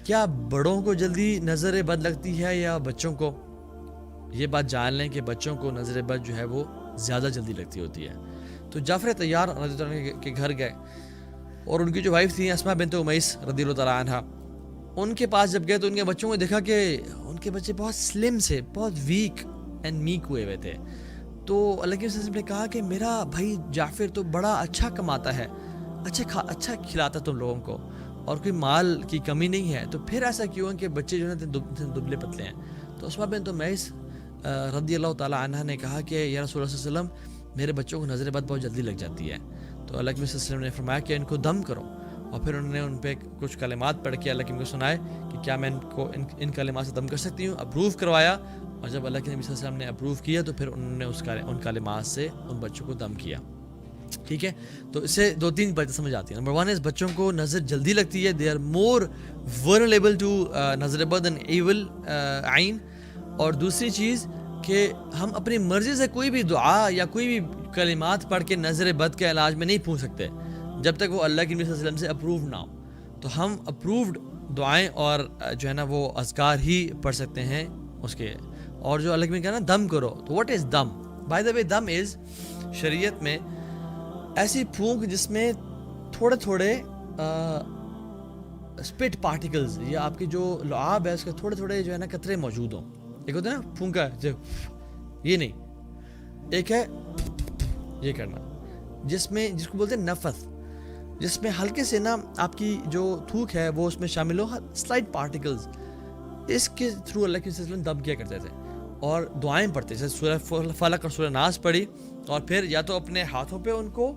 کیا بڑوں کو جلدی نظر بد لگتی ہے یا بچوں کو؟ یہ بات جان لیں کہ بچوں کو نظر بد جو ہے وہ زیادہ جلدی لگتی ہوتی ہے. تو جعفر طیار رضی اللہ عنہ کے گھر گئے اور ان کی جو وائف تھی اسماء بنت امیس رضی اللہ تعالیٰ عنہ، ان کے پاس جب گئے تو ان کے بچوں کو دیکھا کہ ان کے بچے بہت سلم سے، بہت ویک اینڈ میک ہوئے تھے. تو اللہ کے رسول نے کہا کہ میرا بھائی جعفر تو بڑا اچھا کماتا ہے، اچھا کھلاتا تم لوگوں کو، اور کوئی مال کی کمی نہیں ہے، تو پھر ایسا کیوں ہے کہ بچے جو ہیں دبلے پتلے ہیں؟ تو اسماء بنت امیس رضی اللہ تعالیٰ عنہ نے کہا کہ یا رسول اللہ صلی اللہ علیہ وسلم میرے بچوں کو نظر بد بہت جلدی لگ جاتی ہے. تو اللہ کے رسول صلی اللہ علیہ وسلم نے فرمایا کہ ان کو دم کرو، اور پھر انہوں نے ان پہ کچھ کلمات پڑھ کے اللہ کے کو سنائے کہ کیا میں ان کو ان کلمات سے دم کر سکتی ہوں. اپروو کروایا، اور جب اللہ کے نبی صلی اللہ علیہ وسلم نے اپروو کیا تو پھر انہوں نے ان کلمات سے ان بچوں کو دم کیا. ٹھیک ہے، تو اس سے دو تین باتیں سمجھ آتی ہیں. نمبر 1 is بچوں کو نظر جلدی لگتی ہے، they are more vulnerable to نظر بد and evil عین. اور دوسری چیز کہ ہم اپنی مرضی سے کوئی بھی دعا یا کوئی بھی کلمات پڑھ کے نظر بد کے علاج میں نہیں پہنچ سکتے جب تک وہ اللہ کے نبی صلی اللہ علیہ وسلم سے اپرووڈ نہ ہو. تو ہم اپرووڈ دعائیں اور جو ہے نا وہ اذکار ہی پڑھ سکتے ہیں اس کے. اور جو اللہ کے نبی کہا نا دم کرو، تو what is them? By the وے دم از شریعت میں ایسی پھونک جس میں تھوڑے تھوڑے اسپٹ پارٹیکلز یا آپ کی جو لعاب ہے اس کے تھوڑے تھوڑے جو ہے نا قطرے موجود ہوں. ایک ہوتا ہے نا پھونکا جو یہ نہیں، ایک ہے یہ کرنا جس کو بولتے ہیں نفث، جس میں ہلکے سے نا آپ کی جو تھوک ہے وہ اس میں شامل ہو، سلائٹ پارٹیکلز. اس کے تھرو اللہ کے وسلم دم کیا کرتے تھے اور دعائیں پڑھتے تھے. سورہ فلق اور سورہ ناس پڑھی، اور پھر یا تو اپنے ہاتھوں پہ ان کو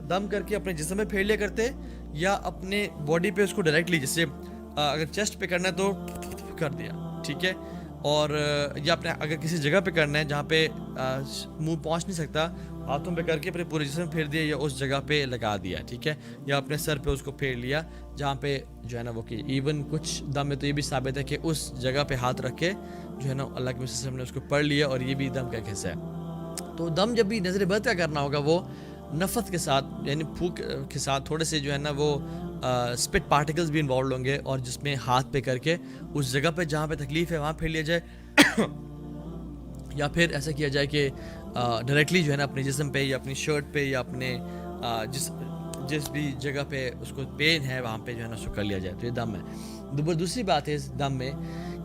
دم کر کے اپنے جسم میں پھیر لیا کرتے، یا اپنے باڈی پہ اس کو ڈائریکٹلی، جیسے اگر چیسٹ پہ کرنا ہے تو کر دیا، ٹھیک ہے، اور یا اپنے اگر کسی جگہ پہ کرنا ہے جہاں پہ منہ پہنچ نہیں سکتا، ہاتھوں پہ کر کے اپنے پورے جسم میں پھیر دیا یا اس جگہ پہ لگا دیا، ٹھیک ہے، یا اپنے سر پہ اس کو پھیر لیا جہاں پہ جو ہے نا وہ کہ ایون کچھ دم میں تو یہ بھی ثابت ہے کہ اس جگہ پہ ہاتھ رکھ کے جو ہے نا اللہ کے وسلم نے اس کو پڑھ لیا، اور یہ بھی دم کا ایک حصہ ہے. تو دم جب بھی نظر بد کا کرنا ہوگا وہ نفث کے ساتھ، یعنی پھونک کے ساتھ تھوڑے سے جو ہے نا وہ اسپٹ پارٹیکلز بھی انوالوڈ ہوں گے، اور جس میں ہاتھ پہ کر کے اس جگہ پہ جہاں پہ تکلیف ہے وہاں پھیر لیا جائے، یا پھر ایسا کیا جائے کہ ڈائریکٹلی جو ہے نا اپنے جسم پہ یا اپنی شرٹ پہ یا اپنے جس بھی جگہ پہ اس کو پین ہے وہاں پہ جو ہے نا اس کو کر لیا جائے. تو یہ دم ہے. دوسری بات ہے اس دم میں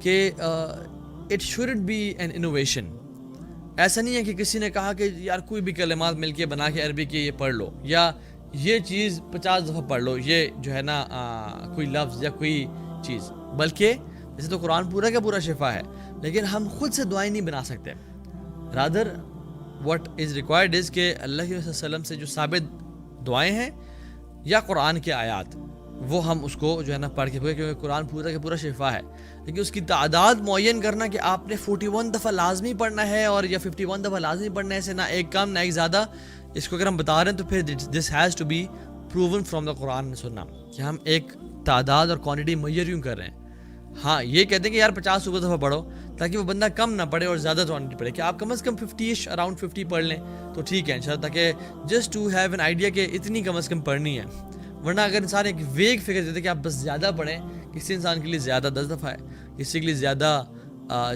کہ it shouldn't be an innovation. ایسا نہیں ہے کہ کسی نے کہا کہ یار کوئی بھی کلمات مل کے بنا کے عربی کے یہ پڑھ لو، یا یہ چیز 50 دفعہ پڑھ لو، یہ جو ہے نا کوئی لفظ یا کوئی چیز. بلکہ جیسے تو قرآن پورا کا پورا شفا ہے، لیکن ہم خود سے دعائیں نہیں بنا سکتے. Rather what is required is کہ اللہ کے صلی اللہ علیہ وسلم سے جو ثابت دعائیں ہیں یا قرآن کے آیات، وہ ہم اس کو جو ہے نا پڑھ کے پڑھیں، کیونکہ قرآن پورا کا پورا شفا ہے. لیکن اس کی تعداد معین کرنا کہ آپ نے 41 دفعہ لازمی پڑھنا ہے اور یا 51 دفعہ لازمی پڑھنا ہے، اسے نہ ایک کم نہ ایک زیادہ، اس کو اگر ہم بتا رہے ہیں تو پھر this has to be proven from the Quran and Sunnah, کہ ہم ایک تعداد اور کوانٹٹی میئر کیوں کر رہے ہیں. ہاں یہ کہتے ہیں کہ یار 50 دفعہ پڑھو تاکہ وہ بندہ کم نہ پڑھے اور زیادہ کوانٹٹی پڑھے، کہ آپ کم از کم 50 اراؤنڈ 50 پڑھ لیں تو ٹھیک ہے انشاءاللہ، تاکہ just to have an idea کہ اتنی کم از کم پڑھنی ہے. ورنہ اگر انسان ایک ویگ فگر دیتے کہ آپ بس زیادہ پڑھیں، کسی انسان کے لیے زیادہ 10 دفعہ ہے، کسی کے لیے زیادہ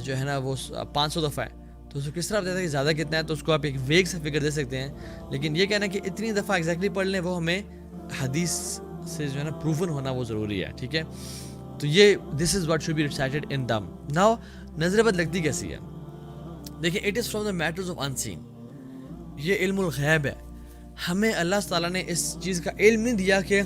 جو ہے نا وہ 500 دفعہ ہے، تو اس کو کس طرح بتاتا ہے کہ زیادہ کتنا ہے، تو اس کو آپ ایک ویگ سے فگر دے سکتے ہیں. لیکن یہ کہنا کہ اتنی دفعہ ایگزیکٹلی پڑھ لیں، وہ ہمیں حدیث سے جو ہے نا پروون ہونا وہ ضروری ہے. ٹھیک ہے، تو یہ this is what should be recited in them. Now نظر بد لگتی کیسی ہے؟ دیکھیں، it is from the matters of unseen. یہ علم الغیب ہے. ہمیں اللہ تعالیٰ نے اس چیز کا علم نہیں دیا کہ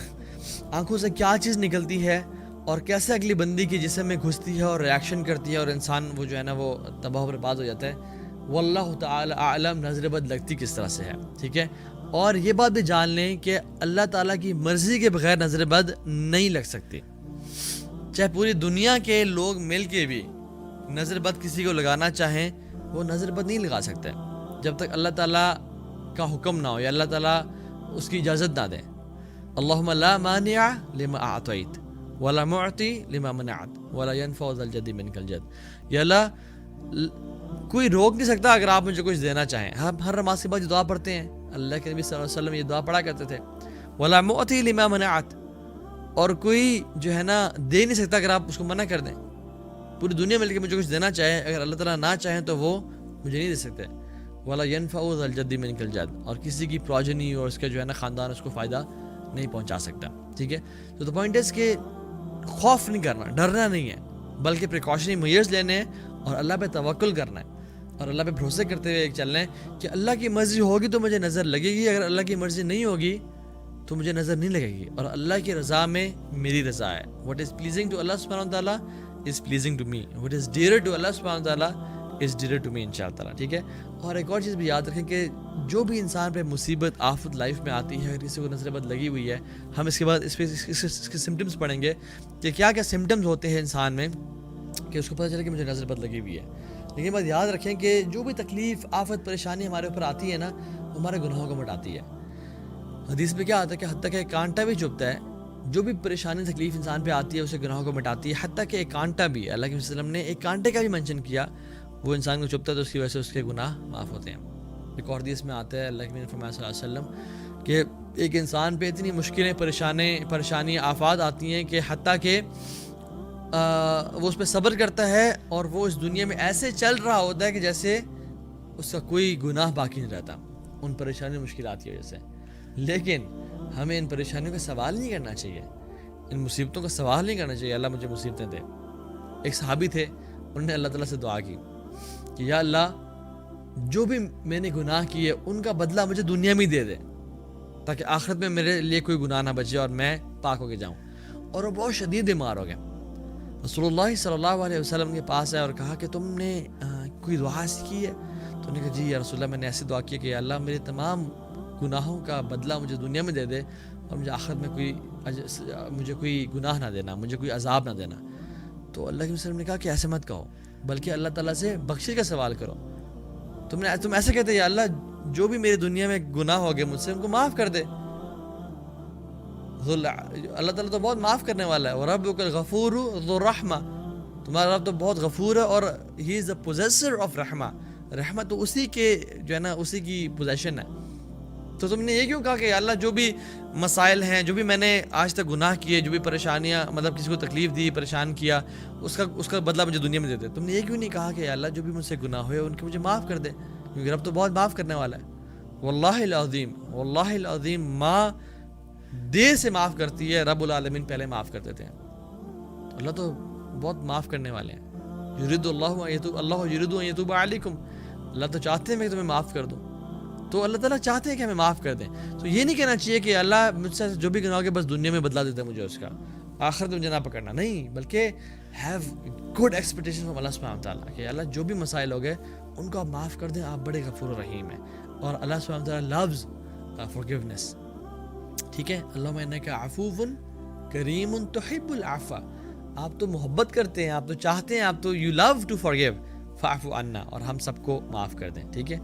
آنکھوں سے کیا چیز نکلتی ہے اور کیسے اگلی بندی کی جسم میں گھستی ہے اور ریاکشن کرتی ہے اور انسان وہ جو ہے نا وہ تباہ و برباد ہو جاتا ہے. واللہ تعالی اعلم نظر بد لگتی کس طرح سے ہے. ٹھیک ہے، اور یہ بات بھی جان لیں کہ اللہ تعالیٰ کی مرضی کے بغیر نظر بد نہیں لگ سکتی. چاہے پوری دنیا کے لوگ مل کے بھی نظر بد کسی کو لگانا چاہیں، وہ نظر بد نہیں لگا سکتے جب تک اللہ تعالیٰ کا حکم نہ ہو یا اللہ تعالیٰ اس کی اجازت نہ دیں. اللہم لا مانع لما اعطیت ولا معطی لما منعت ولا ينفع ذا الجد منک الجد. یا اللہ، کوئی روک نہیں سکتا اگر آپ مجھے کچھ دینا چاہیں. ہم ہر نماز کے بعد یہ دعا پڑھتے ہیں، اللہ کے نبی صلی اللہ علیہ وسلم یہ دعا پڑھا کرتے تھے، ولا معطی لما منعت، اور کوئی جو ہے نا دے نہیں سکتا اگر آپ اس کو منع کر دیں. پوری دنیا مل کے مجھے کچھ دینا چاہے, اگر اللہ تعالیٰ نہ چاہیں تو وہ مجھے نہیں دے سکتے. وَلَا يَنْفَعُ ذَا الْجَدِّ مِنْكَ الْجَدِّ, اور کسی کی پروجنی اور اس کا جو ہے نا خاندان اس کو فائدہ نہیں پہنچا سکتا. ٹھیک ہے, تو دا پوائنٹ از کہ خوف نہیں کرنا, ڈرنا نہیں ہے, بلکہ پریکاشنری میئرز لینے ہیں اور اللہ پہ توکل کرنا ہے اور اللہ پہ بھروسے کرتے ہوئے چلنا ہے کہ اللہ کی مرضی ہوگی تو مجھے نظر لگے گی, اگر اللہ کی مرضی نہیں ہوگی تو مجھے نظر نہیں لگے گی, اور اللہ کی رضا میں میری رضا ہے. What is pleasing to Allah subhanahu wa ta'ala is pleasing to me. What is dear to Allah subhanahu wa ta'ala is dear to me انشاءاللہ تعالیٰ. ٹھیک ہے, اور ایک اور چیز بھی یاد رکھیں کہ جو بھی انسان پہ مصیبت آفت لائف میں آتی ہے, اگر کسی کو نظر بد لگی ہوئی ہے, ہم اس کے بعد اس کے سمٹمز پڑھیں گے کہ کیا کیا سمٹمز ہوتے ہیں انسان میں کہ اس کو پتہ چلے کہ مجھے نظر بد لگی ہوئی ہے. لیکن بات یاد رکھیں کہ جو بھی تکلیف آفت پریشانی ہمارے اوپر آتی ہے نا, وہ ہمارے گناہوں کو مٹاتی ہے. حدیث میں کیا آتا ہے کہ حتیٰ کہ ایک کانٹا بھی چبھتا ہے, جو بھی پریشانی تکلیف انسان پہ آتی ہے اسے گناہوں کو مٹاتی ہے. حتیٰ کہ ایک کانٹا بھی, اللہ کے وسلم نے ایک کانٹے کا بھی منشن کیا, وہ انسان کو چبھتا ہے تو اس کی وجہ سے اس کے گناہ معاف ہوتے ہیں. ایک اور حدیث میں آتا ہے اللہ کے نبی نے فرمایا صلی اللہ علیہ وسلم کہ ایک انسان پہ اتنی مشکلیں پریشانی آفات آتی ہیں کہ حتیٰ کہ وہ اس پہ صبر کرتا ہے اور وہ اس دنیا میں ایسے چل رہا ہوتا ہے کہ جیسے اس کا کوئی گناہ باقی نہیں رہتا ان پریشانی مشکلات کی وجہ سے. لیکن ہمیں ان پریشانیوں کا سوال نہیں کرنا چاہیے, ان مصیبتوں کا سوال نہیں کرنا چاہیے اللہ مجھے مصیبتیں دے. ایک صحابی تھے, انہوں نے اللہ تعالیٰ سے دعا کی کہ یا اللہ جو بھی میں نے گناہ کیے ان کا بدلہ مجھے دنیا میں دے دے, تاکہ آخرت میں میرے لیے کوئی گناہ نہ بچے اور میں پاک ہو کے جاؤں. اور وہ بہت شدید بیمار ہو گئے. رسول اللہ صلی اللہ علیہ وسلم کے پاس آئے اور کہا کہ تم نے کوئی دعا کی ہے؟ تو انہوں نے کہا جی یا رسول اللہ, میں نے ایسی دعا کی کہ یا اللہ میرے تمام گناہوں کا بدلہ مجھے دنیا میں دے دے اور مجھے آخرت میں مجھے کوئی گناہ نہ دینا, مجھے کوئی عذاب نہ دینا. تو اللہ کے وسلم نے کہا کہ ایسے مت کہو, بلکہ اللہ تعالیٰ سے بخشش کا سوال کرو. تم ایسے کہتے یا اللہ جو بھی میری دنیا میں گناہ ہو گئے مجھ سے ان کو معاف کر دے. اللہ تعالیٰ تو بہت معاف کرنے والا ہے. وَرَبُّكَ الْغَفُورُ ذُو الرَّحْمَةِ, تمہارا رب تو بہت غفور ہے اور ہی از the possessor of رحمہ, رحمت تو اسی کے جو ہے نا اسی کی پوزیشن ہے. تو تم نے یہ کیوں کہا کہ اللہ جو بھی مسائل ہیں, جو بھی میں نے آج تک گناہ کیے, جو بھی پریشانیاں مطلب کسی کو تکلیف دی, پریشان کیا, اس کا بدلہ مجھے دنیا میں دے دے. تم نے یہ کیوں نہیں کہا کہ اللہ جو بھی مجھ سے گناہ ہوئے ان کے مجھے معاف کر دے, کیونکہ رب تو بہت معاف کرنے والا ہے. واللہ العظیم ماں دیر سے معاف کرتی ہے, رب العالمین پہلے معاف کر دیتے ہیں. اللہ تو بہت معاف کرنے والے ہیں. اللہ یرید ان یتوب علیکم, اللہ تو چاہتے ہیں میں تمہیں معاف کر دوں. تو اللہ تعالیٰ چاہتے ہیں کہ ہمیں معاف کر دیں. تو یہ نہیں کہنا چاہیے کہ اللہ مجھ سے جو بھی گناہ ہو گیا بس دنیا میں بدلا دیتا ہے مجھے اس کا, آخرت میں مجھے نہ پکڑنا. نہیں, بلکہ ہیو گڈ ایکسپیکٹیشن فرام اللہ سبحانہ و تعالیٰ کہ اللہ جو بھی مسائل ہو گئے ان کو آپ معاف کر دیں, آپ بڑے غفور و رحیم ہیں. اور اللہ سبحانہ و تعالیٰ لوز forgiveness. ٹھیک ہے, اللہم انک عفو کریم تحب العفو, آپ تو محبت کرتے ہیں, آپ تو چاہتے ہیں, آپ تو یو لو ٹو forgive, فاعف عنا, اور ہم سب کو معاف کر دیں. ٹھیک ہے.